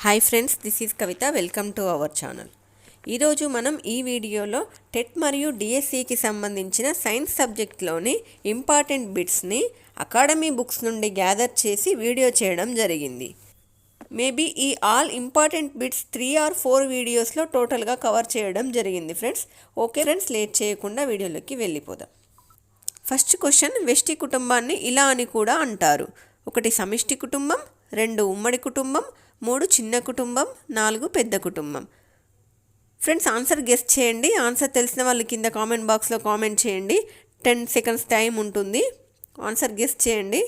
Hi friends, this is Kavitha. Welcome to our channel. ఈరోజు మనం ఈ వీడియోలో టెట్ మరియు డిఎస్సికి సంబంధించిన సైన్స్ సబ్జెక్ట్లోని ఇంపార్టెంట్ బిట్స్ని అకాడమీ బుక్స్ నుండి గ్యాదర్ చేసి వీడియో చేయడం జరిగింది. మేబీ ఈ ఆల్ ఇంపార్టెంట్ బిట్స్ 3 or 4 వీడియోస్లో టోటల్గా కవర్ చేయడం జరిగింది ఫ్రెండ్స్. ఓకే ఫ్రెండ్స్, లేట్ చేయకుండా వీడియోలోకి వెళ్ళిపోదాం. ఫస్ట్ క్వశ్చన్, వెష్టి కుటుంబాన్ని ఇలా అని కూడా అంటారు. 1 సమిష్టి కుటుంబం, 2 ఉమ్మడి కుటుంబం, 3 చిన్న కుటుంబం, 4 పెద్ద కుటుంబం. ఫ్రెండ్స్, ఆన్సర్ గెస్ చేయండి. ఆన్సర్ తెలిసిన వాళ్ళు కింద కామెంట్ బాక్స్లో కామెంట్ చేయండి. 10 seconds టైం ఉంటుంది. ఆన్సర్ గెస్ చేయండి.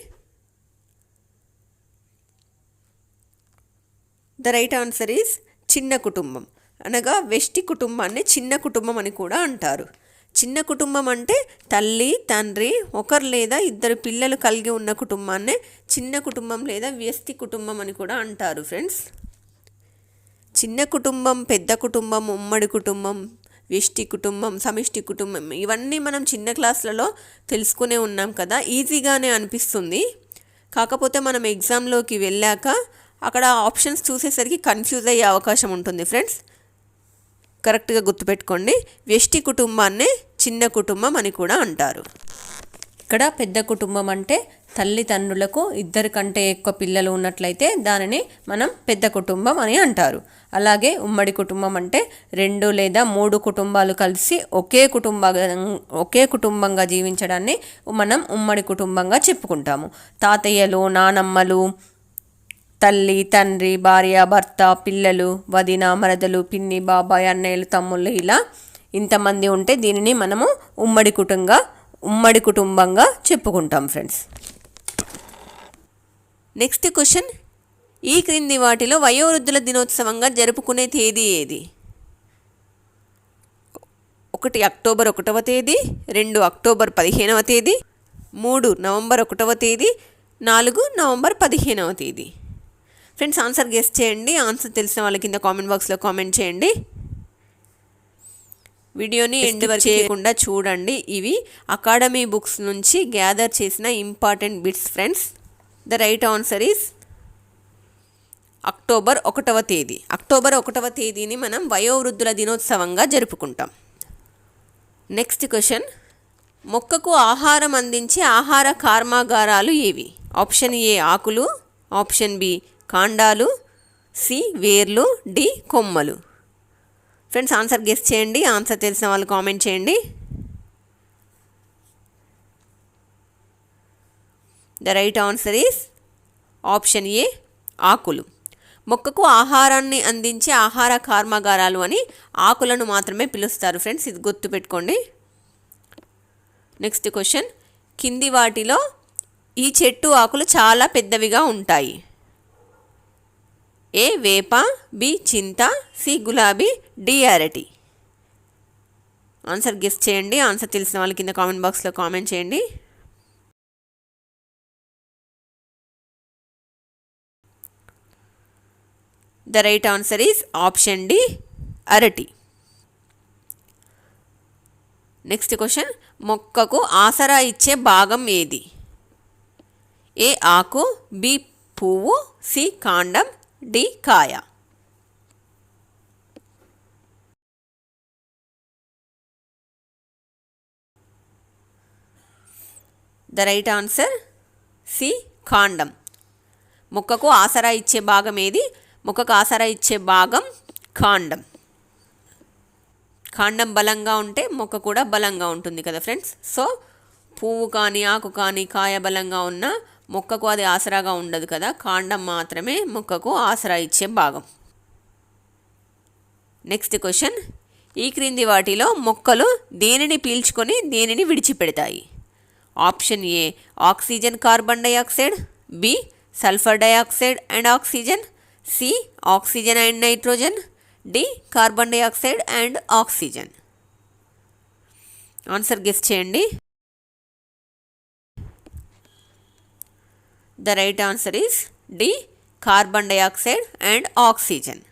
ద రైట్ ఆన్సర్ ఈజ్ చిన్న కుటుంబం. అనగా వెష్టి కుటుంబాన్ని చిన్న కుటుంబం అని కూడా అంటారు. చిన్న కుటుంబం అంటే తల్లి, తండ్రి, ఒకరు లేదా ఇద్దరు పిల్లలు కలిగి ఉన్న కుటుంబాన్నే చిన్న కుటుంబం లేదా వ్యష్టి కుటుంబం అని కూడా అంటారు ఫ్రెండ్స్. చిన్న కుటుంబం, పెద్ద కుటుంబం, ఉమ్మడి కుటుంబం, వ్యష్టి కుటుంబం, సమిష్టి కుటుంబం ఇవన్నీ మనం చిన్న క్లాసులలో తెలుసుకునే ఉన్నాం కదా, ఈజీగానే అనిపిస్తుంది. కాకపోతే మనం ఎగ్జామ్లోకి వెళ్ళాక అక్కడ ఆప్షన్స్ చూసేసరికి కన్ఫ్యూజ్ అయ్యే అవకాశం ఉంటుంది ఫ్రెండ్స్. కరెక్ట్గా గుర్తుపెట్టుకోండి, వ్యష్టి కుటుంబాన్నే చిన్న కుటుంబం అని కూడా అంటారు. ఇక్కడ పెద్ద కుటుంబం అంటే తల్లిదండ్రులకు 2 కంటే ఎక్కువ పిల్లలు ఉన్నట్లయితే దానిని మనం పెద్ద కుటుంబం అని అంటారు. అలాగే ఉమ్మడి కుటుంబం అంటే 2 లేదా 3 కుటుంబాలు కలిసి ఒకే కుటుంబంగా జీవించడాన్ని మనం ఉమ్మడి కుటుంబంగా చెప్పుకుంటాము. తాతయ్యలు, నానమ్మలు, తల్లి, తండ్రి, భార్య, భర్త, పిల్లలు, వదిన, మరదలు, పిన్ని, బాబాయ్, అన్నయ్యలు, తమ్ముళ్ళు ఇలా ఇంతమంది ఉంటే దీనిని మనము ఉమ్మడి కుటుంబంగా చెప్పుకుంటాం ఫ్రెండ్స్. నెక్స్ట్ క్వశ్చన్, ఈ క్రింది వాటిలో వయోవృద్ధుల దినోత్సవంగా జరుపుకునే తేదీ ఏది? 1 అక్టోబర్ 1వ తేదీ, 2 అక్టోబర్ 15వ తేదీ, 3 నవంబర్ 1వ తేదీ, 4 నవంబర్ 15వ తేదీ. ఫ్రెండ్స్, ఆన్సర్ గెస్ చేయండి. ఆన్సర్ తెలిసిన వాళ్ళ కింద కామెంట్ బాక్స్లో కామెంట్ చేయండి. వీడియోని ఎండ్ వరకు చేయకుండా చూడండి. ఇవి అకాడమీ బుక్స్ నుంచి గ్యాదర్ చేసిన important bits friends. The right answer is October 1వ తేదీ. అక్టోబర్ 1వ తేదీని మనం వయోవృద్ధుల దినోత్సవంగా జరుపుకుంటాం. నెక్స్ట్ క్వశ్చన్, మొక్కకు ఆహారం అందించే ఆహార కర్మాగారాలు ఏవి? ఆప్షన్ ఏ ఆకులు, ఆప్షన్ బి కాండాలు, సి వేర్లు, డి కొమ్మలు. ఫ్రెండ్స్, ఆన్సర్ గెస్ చేయండి. ఆన్సర్ తెలిసిన వాళ్ళు కామెంట్ చేయండి. The right answer is option A ఆకులు. మొక్కకు ఆహారాన్ని అందించే ఆహార కర్మాగారాలు అని ఆకులను మాత్రమే పిలుస్తారు ఫ్రెండ్స్, ఇది గుర్తుపెట్టుకోండి. నెక్స్ట్ క్వశ్చన్, కింది వాటిలో ఈ చెట్టు ఆకులు చాలా పెద్దవిగా ఉంటాయి. ఏ వేప, బి చింత, సి గులాబీ, డి అరటి. ఆన్సర్ గెస్ చేయండి. ఆన్సర్ తెలిసిన వాళ్ళ కింద కామెంట్ బాక్స్లో కామెంట్ చేయండి. The right answer is option D అరటి. నెక్స్ట్ క్వశ్చన్, మొక్కకు ఆసరా ఇచ్చే భాగం ఏది? ఏ ఆకు, బి పువ్వు, సి కాండం, డి కాయ. ద రైట్ ఆన్సర్ సి కాండం. మొక్కకు ఆసరా ఇచ్చే భాగం ఏది? మొక్కకు ఆసరా ఇచ్చే భాగం కాండం. కాండం బలంగా ఉంటే మొక్క కూడా బలంగా ఉంటుంది కదా ఫ్రెండ్స్. సో పువ్వు కానీ ఆకు కానీ కాయ బలంగా ఉన్న మొక్కకు అది ఆసరాగా ఉండదు కదా, కాండం మాత్రమే మొక్కకు ఆసరా ఇచ్చే భాగం. నెక్స్ట్ క్వశ్చన్, ఈ క్రింది వాటిలో మొక్కలు దేనిని పీల్చుకొని దేనిని విడిచిపెడతాయి? Option A oxygen, carbon dioxide, B sulphur dioxide and oxygen, C oxygen and nitrogen, D carbon dioxide and oxygen. Answer guess చేయండి. The right answer is D carbon dioxide and oxygen.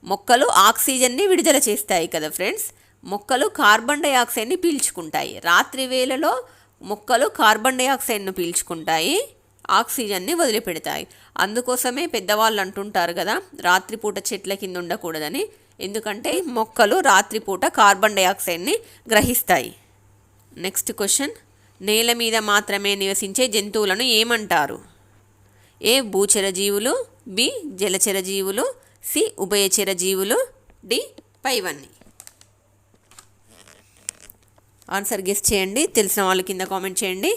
మొక్కలు ఆక్సిజన్ని విడుదల చేస్తాయి కదా ఫ్రెండ్స్, మొక్కలు carbon డైఆక్సైడ్ని పీల్చుకుంటాయి. రాత్రి వేళలో మొక్కలు కార్బన్ డైఆక్సైడ్ను పీల్చుకుంటాయి, ఆక్సిజన్ని వదిలిపెడతాయి. అందుకోసమే పెద్దవాళ్ళు అంటుంటారు కదా, రాత్రిపూట చెట్ల కింద ఉండకూడదని. ఎందుకంటే మొక్కలు రాత్రిపూట కార్బన్ డైఆక్సైడ్ని గ్రహిస్తాయి. నెక్స్ట్ క్వశ్చన్, నేల మీద మాత్రమే నివసించే జంతువులను ఏమంటారు? ఏ భూచర జీవులు, బి జలచర జీవులు, సి ఉభయచర జీవులు, డి పైవన్నీ. ఆన్సర్ గెస్ చేయండి. తెలిసిన వాళ్ళు కింద కామెంట్ చేయండి.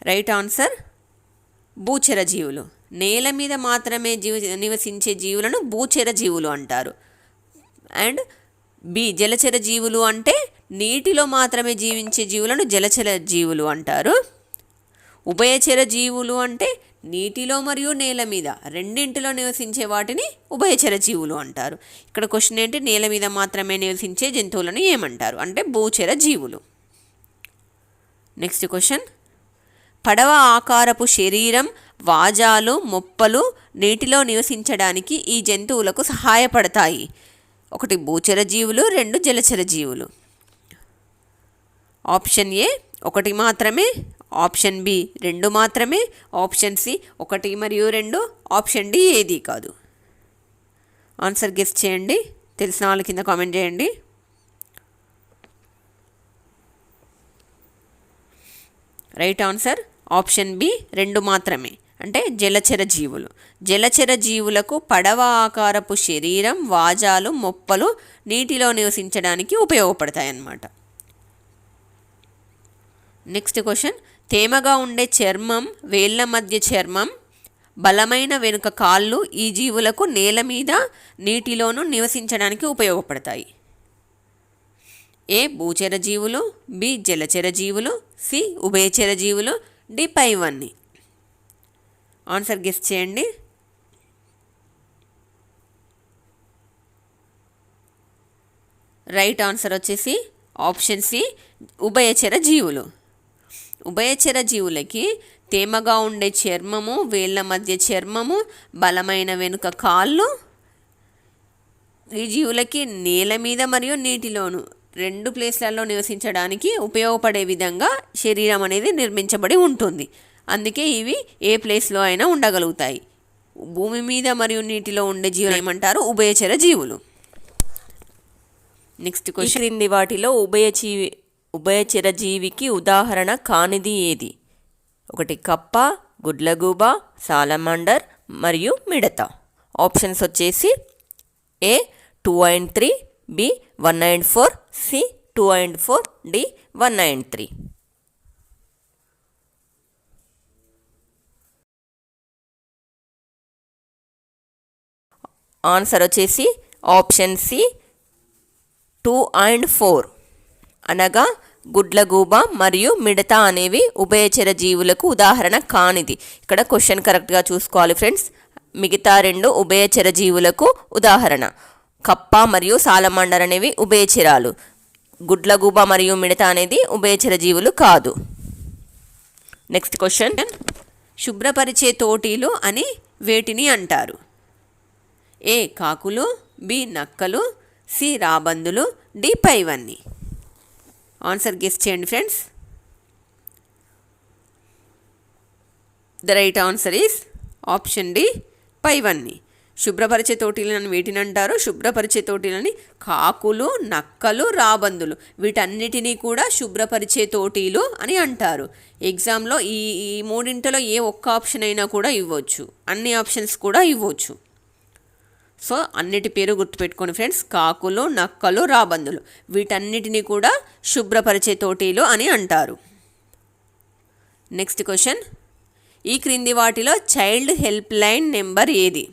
రైట్ ఆన్సర్ భూచర జీవులు. నేల మీద మాత్రమే నివసించే జీవులను భూచర జీవులు అంటారు. అండ్ బి జలచర జీవులు అంటే నీటిలో మాత్రమే జీవించే జీవులను జలచర జీవులు అంటారు. ఉభయచర జీవులు అంటే నీటిలో మరియు నేల మీద రెండింటిలో నివసించే వాటిని ఉభయచర జీవులు అంటారు. ఇక్కడ క్వశ్చన్ ఏంటి, నేల మీద మాత్రమే నివసించే జంతువులను ఏమంటారు అంటే భూచర జీవులు. నెక్స్ట్ క్వశ్చన్, పడవ ఆకారపు శరీరం, వాజాలు, మొప్పలు నీటిలో నివసించడానికి ఈ జంతువులకు సహాయపడతాయి. 1 భూచర జీవులు, 2 జలచర జీవులు. ఆప్షన్ ఏ 1 మాత్రమే, ఆప్షన్ బి 2 మాత్రమే, ఆప్షన్ సి 1 మరియు 2, ఆప్షన్ డి ఏది కాదు. ఆన్సర్ గెస్ చేయండి. తెలిసిన వాళ్ళ కింద కామెంట్ చేయండి. రైట్ ఆన్సర్ ఆప్షన్ బి 2 మాత్రమే, అంటే జలచర జీవులు. జలచర జీవులకు పడవ ఆకారపు శరీరం, వాజాలు, మొప్పలు నీటిలో నివసించడానికి ఉపయోగపడతాయి అన్నమాట. నెక్స్ట్ క్వశ్చన్, తేమగా ఉండే చర్మం, వేళ్ళ మధ్య చర్మం, బలమైన వెనుక కాళ్ళు ఈ జీవులకు నేల మీద నీటిలోనూ నివసించడానికి ఉపయోగపడతాయి. ఏ భూచర జీవులు, బి జలచర జీవులు, సి ఉభయచర జీవులు, డి పైవన్నీ. ఆన్సర్ గెస్ చేయండి. రైట్ ఆన్సర్ వచ్చేసి ఆప్షన్ సి ఉభయచర జీవులు. ఉభయచర జీవులకి తేమగా ఉండే చర్మము, వేళ్ళ మధ్య చర్మము, బలమైన వెనుక కాళ్ళు ఈ జీవులకి నేల మీద మరియు నీటిలోను 2 ప్లేస్లలో నివసించడానికి ఉపయోగపడే విధంగా శరీరం అనేది నిర్మించబడి ఉంటుంది. అందుకే ఇవి ఏ ప్లేస్లో అయినా ఉండగలుగుతాయి. భూమి మీద మరియు నీటిలో ఉండే జీవులు ఏమంటారు? ఉభయచర జీవులు. నెక్స్ట్ క్వశ్చన్, క్రింది వాటిలో ఉభయచర జీవికి ఉదాహరణ కానిది ఏది? 1 కప్ప, గుడ్లగూబ, సాలమాండర్ మరియు మిడత. ఆప్షన్స్ వచ్చేసి A 2 and 3, B 1 and 4, C 2 and 4, D 1 and 3. Answer వచ్చేసి ఆప్షన్ సి 2 and 4, అనగా గుడ్లగూబ మరియు మిడత అనేవి ఉభయచర జీవులకు ఉదాహరణ కానిది. ఇక్కడ క్వశ్చన్ కరెక్ట్గా చూసుకోవాలి ఫ్రెండ్స్. మిగతా 2 ఉభయచర జీవులకు ఉదాహరణ. కప్ప మరియు సాలమాండర్ అనేవి ఉభయచరాలు, గుడ్లగూబ మరియు మిడత అనేది ఉభయచర జీవులు కాదు. నెక్స్ట్ క్వశ్చన్, శుభ్రపరిచే తోటీలు అని వేటిని అంటారు? ఏ కాకులు, బి నక్కలు, సి రాబందులు, డి పైవన్నీ. ఆన్సర్ గెస్ చేయండి friends. The right answer is option D పైవన్నీ. శుభ్రపరిచే తోటీలను వీటిని అంటారు. శుభ్రపరిచే తోటీలని కాకులు, నక్కలు, రాబందులు వీటన్నిటినీ కూడా శుభ్రపరిచే తోటీలు అని అంటారు. ఎగ్జామ్లో ఈ 3 ఏ ఒక్క ఆప్షన్ అయినా కూడా ఇవ్వచ్చు, అన్ని ఆప్షన్స్ కూడా ఇవ్వచ్చు. సో అన్నిటి పేరు గుర్తుపెట్టుకోండి ఫ్రెండ్స్. కాకులు, నక్కలు, రాబందులు వీటన్నిటినీ కూడా శుభ్రపరిచే తోటీలు అని అంటారు. నెక్స్ట్ క్వశ్చన్, ఈ క్రింది వాటిలో చైల్డ్ హెల్ప్ లైన్ నెంబర్ ఏది?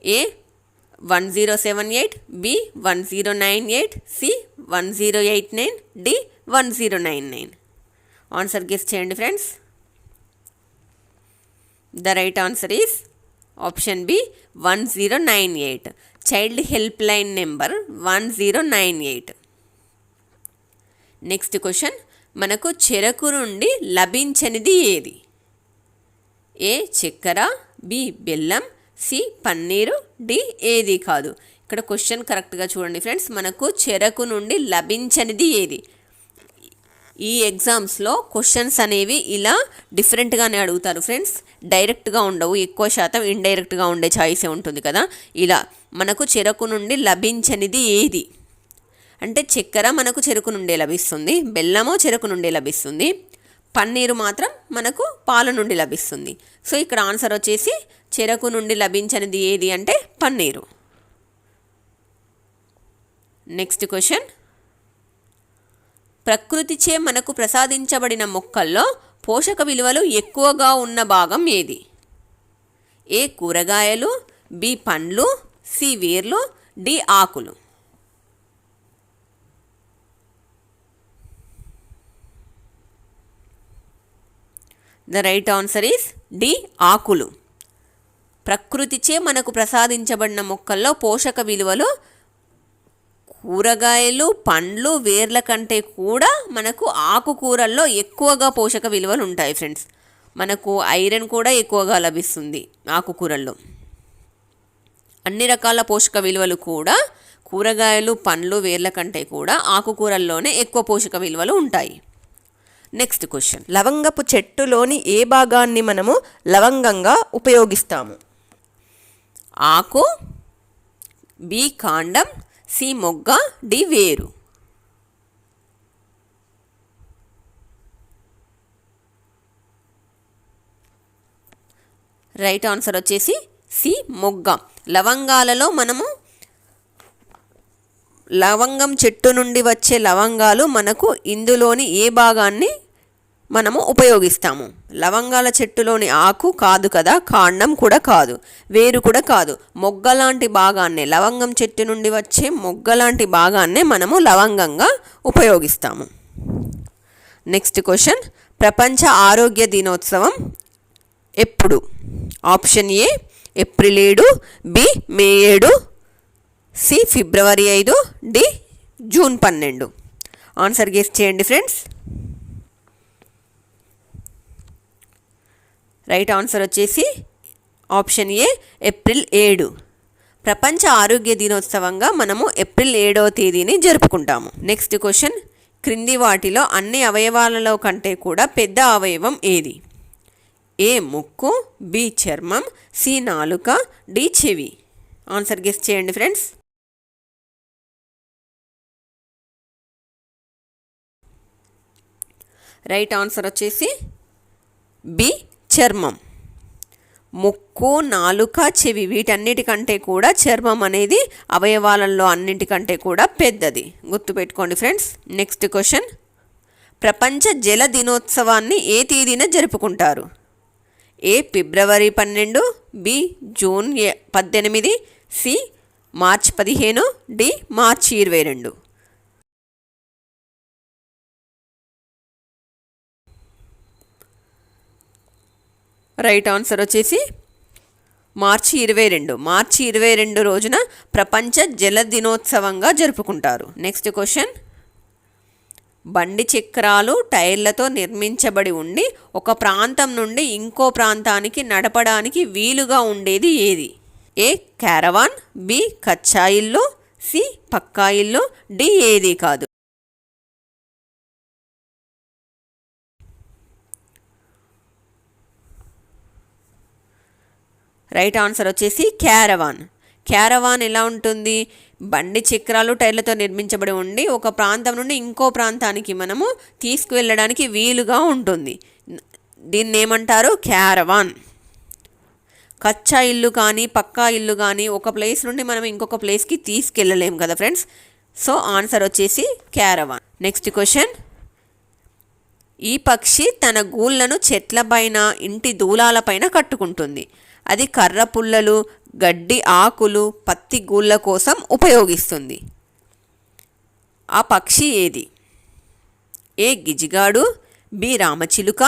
A 1078, B 1098, C 1089, D 1099. Answer guess చేయండి friends. The right answer is option B 1098. Child helpline number 1098. Next question, మనకు చెరకు నుండి లభించనిది ఏది? ఏ చక్కెర, బి బెల్లం, సి పన్నీరు, డి ఏది కాదు. ఇక్కడ క్వశ్చన్ కరెక్ట్గా చూడండి ఫ్రెండ్స్. మనకు చెరకు నుండి లభించనిది ఏది? ఈ ఎగ్జామ్స్లో క్వశ్చన్స్ అనేవి ఇలా డిఫరెంట్గానే అడుగుతారు ఫ్రెండ్స్. డైరెక్ట్గా ఉండవు, ఎక్కువ శాతం ఇండైరెక్ట్గా ఉండే ఛాయిసే ఉంటుంది కదా. ఇలా మనకు చెరకు నుండి లభించనిది ఏది అంటే చక్కెర మనకు చెరకు నుండే లభిస్తుంది, బెల్లము చెరకు నుండే లభిస్తుంది, పన్నీరు మాత్రం మనకు పాల నుండి లభిస్తుంది. సో ఇక్కడ ఆన్సర్ వచ్చేసి చెరకు నుండి లభించనిది ఏది అంటే పన్నీరు. నెక్స్ట్ క్వశ్చన్, ప్రకృతిచే మనకు ప్రసాదించబడిన మొక్కల్లో పోషక విలువలు ఎక్కువగా ఉన్న భాగం ఏది? ఏ కూరగాయలు, బి పండ్లు, సి వేర్లు, డి ఆకులు. The right answer is D ఆకులు. ప్రకృతిచే మనకు ప్రసాదించబడిన మొక్కల్లో పోషక విలువలు కూరగాయలు, పండ్లు, వేర్ల కంటే కూడా మనకు ఆకుకూరల్లో ఎక్కువగా పోషక విలువలు ఉంటాయి ఫ్రెండ్స్. మనకు ఐరన్ కూడా ఎక్కువగా లభిస్తుంది ఆకుకూరల్లో. అన్ని రకాల పోషక విలువలు కూడా కూరగాయలు, పండ్లు, వేర్ల కంటే కూడా ఆకుకూరల్లోనే ఎక్కువ పోషక విలువలు ఉంటాయి. నెక్స్ట్ క్వశ్చన్, లవంగపు చెట్టులోని ఏ భాగాన్ని మనము లవంగంగా ఉపయోగిస్తాము? ఆకు, బి కాండం, సి మొగ్గ, డి వేరు. రైట్ ఆన్సర్ వచ్చేసి సి మొగ్గ. లవంగాలలో మనము లవంగం చెట్టు నుండి వచ్చే లవంగాలు మనకు ఇందులోని ఏ భాగాన్ని మనము ఉపయోగిస్తాము? లవంగాల చెట్టులోని ఆకు కాదు కదా, కాండం కూడా కాదు, వేరు కూడా కాదు, మొగ్గలాంటి భాగాన్నే, లవంగం చెట్టు నుండి వచ్చే మొగ్గలాంటి భాగాన్నే మనము లవంగంగా ఉపయోగిస్తాము. నెక్స్ట్ క్వశ్చన్, ప్రపంచ ఆరోగ్య దినోత్సవం ఎప్పుడు? Option A April 7, B May 7, C February 5, D June 12. Answer guess చేయండి ఫ్రెండ్స్. రైట్ ఆన్సర్ వచ్చేసి ఆప్షన్ ఏ ఏప్రిల్ 7. ప్రపంచ ఆరోగ్య దినోత్సవంగా మనము ఏప్రిల్ 7వ తేదీని జరుపుకుంటాము. నెక్స్ట్ క్వశ్చన్, క్రింది వాటిలో అన్ని అవయవాలలో కంటే కూడా పెద్ద అవయవం ఏది? ఏ ముక్కు, బి చర్మం, సి నాలుక, డి చెవి. ఆన్సర్ గెస్ చేయండి ఫ్రెండ్స్. రైట్ ఆన్సర్ వచ్చేసి బి చర్మం. ముక్కు, నాలుక, చెవి వీటన్నిటికంటే కూడా చర్మం అనేది అవయవాలలో అన్నింటికంటే కూడా పెద్దది, గుర్తుపెట్టుకోండి ఫ్రెండ్స్. నెక్స్ట్ క్వశ్చన్, ప్రపంచ జల దినోత్సవాన్ని ఏ తేదీన జరుపుకుంటారు? ఏ ఫిబ్రవరి 12, B June 18, C March 15, D మార్చి 22. రైట్ ఆన్సర్ వచ్చేసి మార్చి 22. మార్చి 22 రోజున ప్రపంచ జల దినోత్సవంగా జరుపుకుంటారు. నెక్స్ట్ క్వశ్చన్, బండి చక్రాలు టైర్లతో నిర్మించబడి ఉండి ఒక ప్రాంతం నుండి ఇంకో ప్రాంతానికి నడపడానికి వీలుగా ఉండేది ఏది? ఏ క్యారవాన్, బి కచ్చా ఇల్లు, సి పక్కా ఇల్లు, డి ఏది కాదు. రైట్ ఆన్సర్ వచ్చేసి క్యారవాన్. క్యారవాన్ ఎలా ఉంటుంది? బండి చక్రాలు టైర్లతో నిర్మించబడి ఉండి ఒక ప్రాంతం నుండి ఇంకో ప్రాంతానికి మనము తీసుకువెళ్ళడానికి వీలుగా ఉంటుంది. దీన్ని ఏమంటారు? క్యారవాన్. కచ్చా ఇల్లు కానీ పక్కా ఇల్లు కానీ ఒక ప్లేస్ నుండి మనం ఇంకొక ప్లేస్కి తీసుకెళ్ళలేము కదా ఫ్రెండ్స్. సో ఆన్సర్ వచ్చేసి క్యారవాన్. నెక్స్ట్ క్వశ్చన్, ఈ పక్షి తన గూళ్ళను చెట్లపైన, ఇంటి దూలాలపైన కట్టుకుంటుంది. అది కర్ర పుల్లలు, గడ్డి ఆకులు, పత్తి గూళ్ళ కోసం ఉపయోగిస్తుంది. ఆ పక్షి ఏది? ఏ గిజిగాడు, బి రామచిలుక,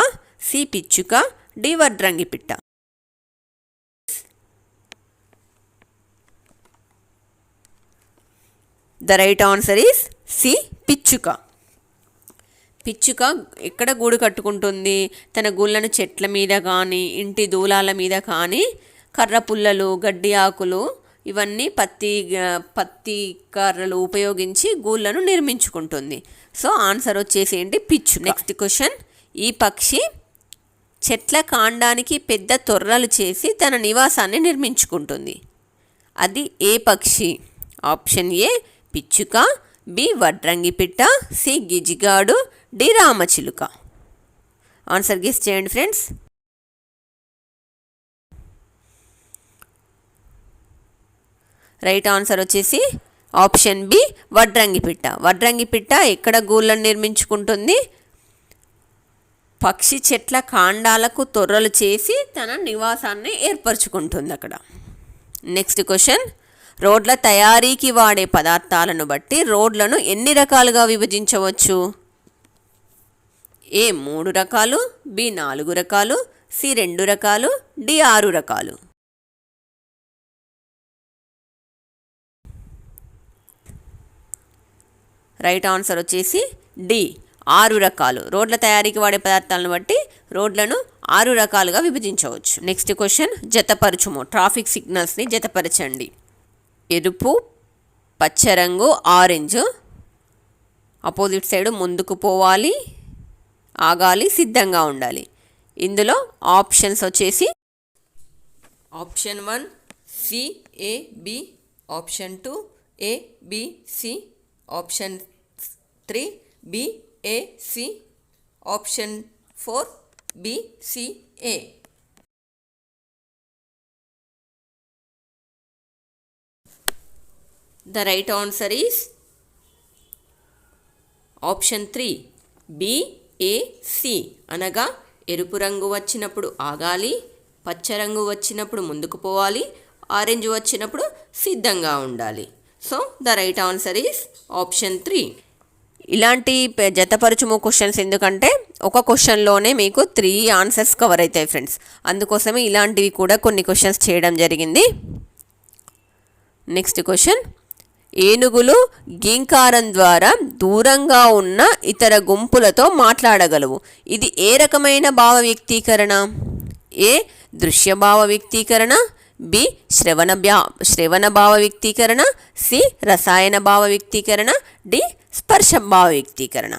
సి పిచ్చుక, డి వడ్రంగి పిట్ట. The right answer is C పిచ్చుక. పిచ్చుక ఎక్కడ గూడు కట్టుకుంటుంది? తన గూళ్ళను చెట్ల మీద కానీ, ఇంటి దూలాల మీద కానీ, కర్ర పుల్లలు, గడ్డి ఆకులు, ఇవన్నీ పత్తి కర్రలు ఉపయోగించి గూళ్ళను నిర్మించుకుంటుంది. సో ఆన్సర్ వచ్చేసి ఏంటి? పిచ్చుక. నెక్స్ట్ క్వశ్చన్, ఈ పక్షి చెట్ల కాండానికి పెద్ద తొర్రలు చేసి తన నివాసాన్ని నిర్మించుకుంటుంది. అది ఏ పక్షి? ఆప్షన్ ఏ పిచ్చుక, బి వడ్రంగి పిట్ట, సి గిజిగాడు, డి రామచిలుక. ఆన్సర్ గెస్ చేయండి ఫ్రెండ్స్. రైట్ ఆన్సర్ వచ్చేసి ఆప్షన్ బి వడ్రంగి పిట్ట. వడ్రంగి పిట్ట ఎక్కడ గూళ్ళను నిర్మించుకుంటుంది? పక్షి చెట్ల కాండాలకు తొర్రలు చేసి తన నివాసాన్ని ఏర్పరచుకుంటుంది అక్కడ. నెక్స్ట్ క్వశ్చన్, రోడ్ల తయారీకి వాడే పదార్థాలను బట్టి రోడ్లను ఎన్ని రకాలుగా విభజించవచ్చు? ఏ 3 రకాలు, బి 4 రకాలు, సి 2 రకాలు, డి 6 రకాలు. రైట్ ఆన్సర్ వచ్చేసి డి 6 రకాలు. రోడ్ల తయారీకి వాడే పదార్థాలను బట్టి రోడ్లను 6 రకాలుగా విభజించవచ్చు. నెక్స్ట్ క్వశ్చన్, జతపరచుము. ట్రాఫిక్ సిగ్నల్స్ని జతపరచండి. ఎరుపు, పచ్చ రంగు, ఆరెంజ్. అపోజిట్ సైడ్ ముందుకు పోవాలి, ఆగాలి, సిద్ధంగా ఉండాలి. ఇందులో ఆప్షన్స్ వచ్చేసి option 1 C A B, option 2 A B C, option 3 B A C, option 4 B C A. The right answer is option 3 B A C. అనగా ఎరుపు రంగు వచ్చినప్పుడు ఆగాలి, పచ్చ రంగు వచ్చినప్పుడు ముందుకు పోవాలి, ఆరెంజ్ వచ్చినప్పుడు సిద్ధంగా ఉండాలి. So the right answer is option 3. ఇలాంటి జతపరచుము క్వశ్చన్స్ ఎందుకంటే ఒక క్వశ్చన్లోనే మీకు 3 ఆన్సర్స్ కవర్ అవుతాయి ఫ్రెండ్స్. అందుకోసమే ఇలాంటివి కూడా కొన్ని క్వశ్చన్స్ చేయడం జరిగింది. నెక్స్ట్ క్వశ్చన్, ఏనుగులు గీంకారం ద్వారా దూరంగా ఉన్న ఇతర గుంపులతో మాట్లాడగలవు. ఇది ఏ రకమైన భావ వ్యక్తీకరణ? ఏ దృశ్య భావ వ్యక్తీకరణ, బి శ్రవణ భావ వ్యక్తీకరణ, సి రసాయన భావ వ్యక్తీకరణ, డి స్పర్శ భావ వ్యక్తీకరణ.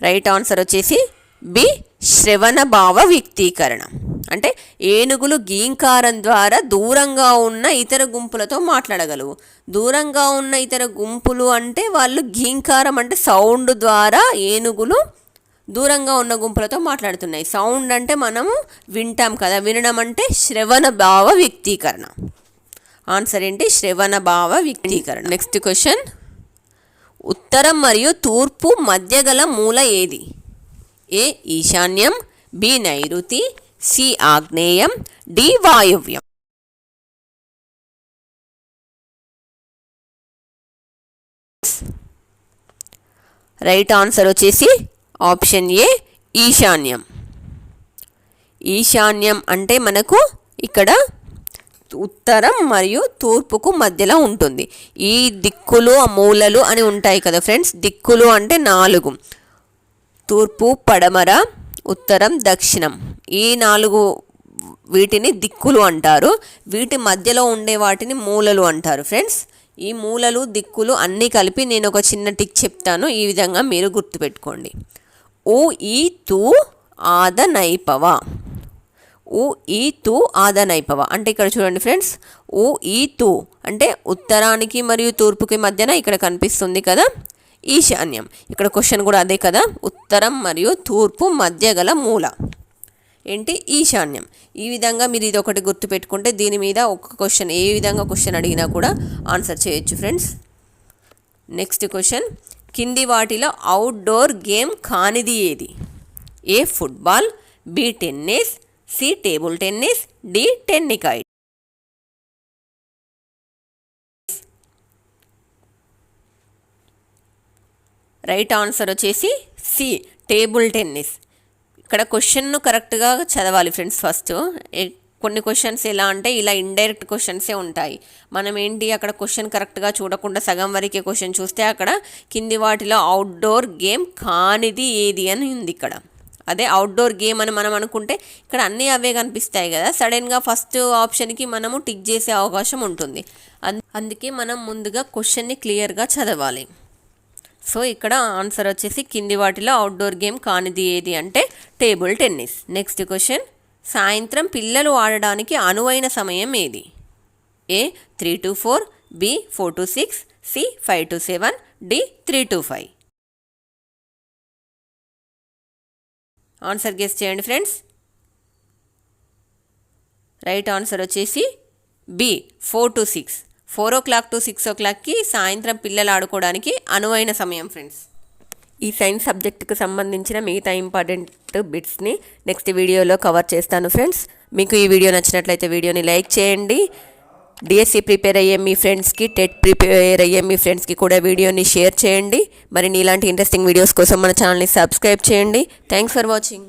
రైట్ ఆన్సర్ వచ్చేసి బి శ్రవణ భావ వ్యక్తీకరణ. అంటే ఏనుగులు గీంకారం ద్వారా దూరంగా ఉన్న ఇతర గుంపులతో మాట్లాడగలవు. దూరంగా ఉన్న ఇతర గుంపులు అంటే వాళ్ళు గీంకారం అంటే సౌండ్ ద్వారా ఏనుగులు దూరంగా ఉన్న గుంపులతో మాట్లాడుతున్నాయి. సౌండ్ అంటే మనము వింటాం కదా, వినడం అంటే శ్రవణ భావ వ్యక్తీకరణ. ఆన్సర్ ఏంటి? శ్రవణ భావ వ్యక్తీకరణ. నెక్స్ట్ క్వశ్చన్, ఉత్తరం మరియు తూర్పు మధ్య గల మూల ఏది? ఏ ఈశాన్యం, బి నైరుతి, సి ఆగ్నేయం, డి వాయువ్యం. రైట్ ఆన్సర్ వచ్చేసి ఆప్షన్ ఏ ఈశాన్యం. ఈశాన్యం అంటే మనకు ఇక్కడ ఉత్తరం మరియు తూర్పుకు మధ్యలో ఉంటుంది. ఈ దిక్కులు మూలలు అని ఉంటాయి కదా ఫ్రెండ్స్. దిక్కులు అంటే 4: తూర్పు, పడమర, ఉత్తరం, దక్షిణం. ఈ 4 వీటిని దిక్కులు అంటారు. వీటి మధ్యలో ఉండే వాటిని మూలలు అంటారు ఫ్రెండ్స్. ఈ మూలలు దిక్కులు అన్నీ కలిపి నేను ఒక చిన్న టిక్ చెప్తాను, ఈ విధంగా మీరు గుర్తుపెట్టుకోండి. ఉ ఈ తూ ఆద నైపవ. ఉ ఈ తూ ఆద నైపవ అంటే ఇక్కడ చూడండి ఫ్రెండ్స్, ఉ ఈ తూ అంటే ఉత్తరానికి మరియు తూర్పుకి మధ్యన ఇక్కడ కనిపిస్తుంది కదా ఈశాన్యం. ఇక్కడ క్వశ్చన్ కూడా అదే కదా, ఉత్తరం మరియు తూర్పు మధ్య గల మూల ఏంటి? ఈశాన్యం. ఈ విధంగా మీరు ఇది ఒకటి గుర్తుపెట్టుకుంటే దీని మీద ఒక క్వశ్చన్ ఏ విధంగా క్వశ్చన్ అడిగినా కూడా ఆన్సర్ చేయొచ్చు ఫ్రెండ్స్. నెక్స్ట్ క్వశ్చన్, కింది వాటిలో అవుట్డోర్ గేమ్ కానిది ఏది? A football, B tennis, C table tennis, D tennikoit. Right answer వచ్చేసి సి టేబుల్ టెన్నిస్. ఇక్కడ క్వశ్చన్ను కరెక్ట్గా చదవాలి ఫ్రెండ్స్. ఫస్ట్ కొన్ని క్వశ్చన్స్ ఎలా అంటే ఇలా ఇండైరెక్ట్ క్వశ్చన్సే ఉంటాయి. మనం ఏంటి అక్కడ క్వశ్చన్ కరెక్ట్గా చూడకుండా సగం వరకే క్వశ్చన్ చూస్తే అక్కడ కింది వాటిలో అవుట్డోర్ గేమ్ కానిది ఏది అని ఉంది ఇక్కడ. అదే అవుట్డోర్ గేమ్ అని మనం అనుకుంటే ఇక్కడ అన్నీ అవే కనిపిస్తాయి కదా, సడన్గా ఫస్ట్ ఆప్షన్కి మనము టిక్ చేసే అవకాశం ఉంటుంది. అందుకే మనం ముందుగా క్వశ్చన్ని క్లియర్గా చదవాలి. సో ఇక్కడ ఆన్సర్ వచ్చేసి కింది వాటిలో అవుట్డోర్ గేమ్ కానిది ఏది అంటే టేబుల్ టెన్నిస్. నెక్స్ట్ క్వశ్చన్, సాయంత్రం పిల్లలు ఆడడానికి అనువైన సమయం ఏది? A 3 to 4, B 4 to 6, C 5 to 7, D 3 to 5. Answer guess చేయండి ఫ్రెండ్స్. రైట్ ఆన్సర్ వచ్చేసి బి 4 to 6. 4 o'clock to 6 o'clockకి సాయంత్రం పిల్లలు ఆడుకోవడానికి అనువైన సమయం ఫ్రెండ్స్. ఈ సైన్స్ సబ్జెక్టుకు సంబంధించిన మిగతా ఇంపార్టెంట్ బిట్స్ని నెక్స్ట్ వీడియోలో కవర్ చేస్తాను ఫ్రెండ్స్. మీకు ఈ వీడియో నచ్చినట్లయితే వీడియోని లైక్ చేయండి. డిఎస్సి ప్రిపేర్ అయ్యే మీ ఫ్రెండ్స్కి, టెట్ ప్రిపేర్ అయ్యే మీ ఫ్రెండ్స్కి కూడా వీడియోని షేర్ చేయండి. మరి ఇలాంటి ఇంట్రెస్టింగ్ వీడియోస్ కోసం మన ఛానల్ని సబ్స్క్రైబ్ చేయండి. Thanks for watching.